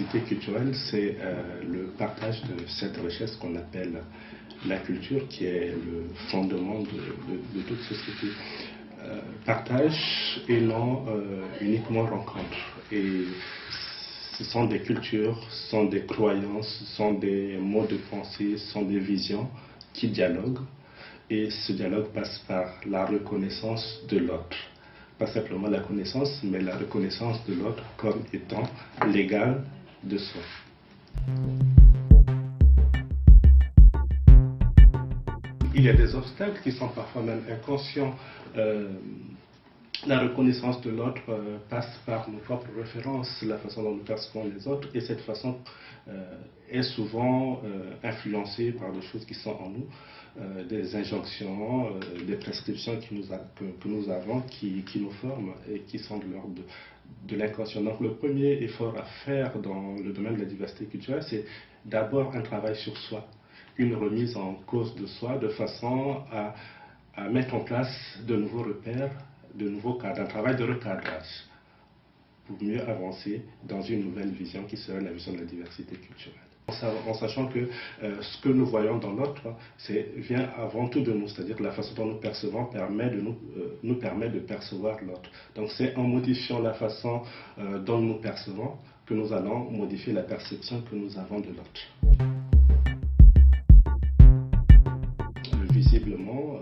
diversité culturelle, c'est le partage de cette richesse qu'on appelle la culture, qui est le fondement de toute société. Partage et non uniquement rencontre. Et ce sont des cultures, ce sont des croyances, ce sont des modes de pensée, ce sont des visions qui dialoguent. Et ce dialogue passe par la reconnaissance de l'autre. Pas simplement la connaissance, mais la reconnaissance de l'autre comme étant l'égal de soi. Il y a des obstacles qui sont parfois même inconscients. La reconnaissance de l'autre passe par nos propres références, la façon dont nous percevons les autres, et cette façon est souvent influencée par des choses qui sont en nous, des injonctions, des prescriptions que nous avons, qui nous forment et qui sont de l'ordre de l'inconscient. Donc le premier effort à faire dans le domaine de la diversité culturelle, c'est d'abord un travail sur soi, une remise en cause de soi, de façon à mettre en place de nouveaux repères, de nouveaux cadres, un travail de recadrage pour mieux avancer dans une nouvelle vision qui serait la vision de la diversité culturelle. En sachant que ce que nous voyons dans l'autre vient avant tout de nous, c'est-à-dire que la façon dont nous percevons nous permet de percevoir l'autre. Donc c'est en modifiant la façon dont nous percevons que nous allons modifier la perception que nous avons de l'autre. Visiblement,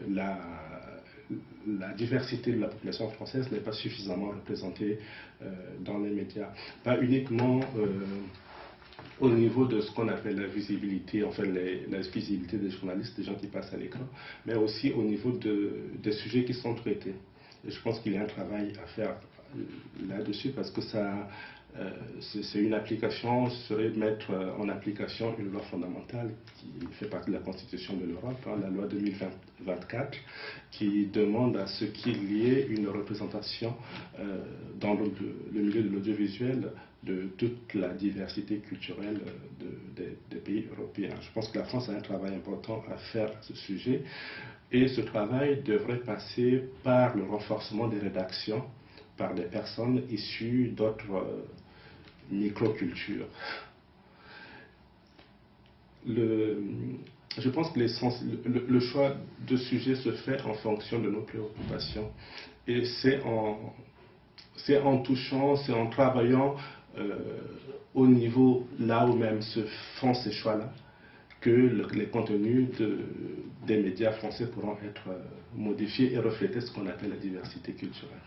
la diversité de la population française n'est pas suffisamment représentée dans les médias. Pas uniquement au niveau de ce qu'on appelle la visibilité, enfin la visibilité des journalistes, des gens qui passent à l'écran, mais aussi au niveau des sujets qui sont traités. Et je pense qu'il y a un travail à faire là-dessus parce que c'est une application, ce serait de mettre en application une loi fondamentale qui fait partie de la Constitution de l'Europe, la loi 2024, qui demande à ce qu'il y ait une représentation dans le milieu de l'audiovisuel de toute la diversité culturelle des pays européens. Je pense que la France a un travail important à faire à ce sujet et ce travail devrait passer par le renforcement des rédactions par des personnes issues d'autres microcultures. Je pense que le choix de sujet se fait en fonction de nos préoccupations. Et c'est en touchant, c'est en travaillant au niveau là où même se font ces choix-là que les contenus des médias français pourront être modifiés et refléter ce qu'on appelle la diversité culturelle.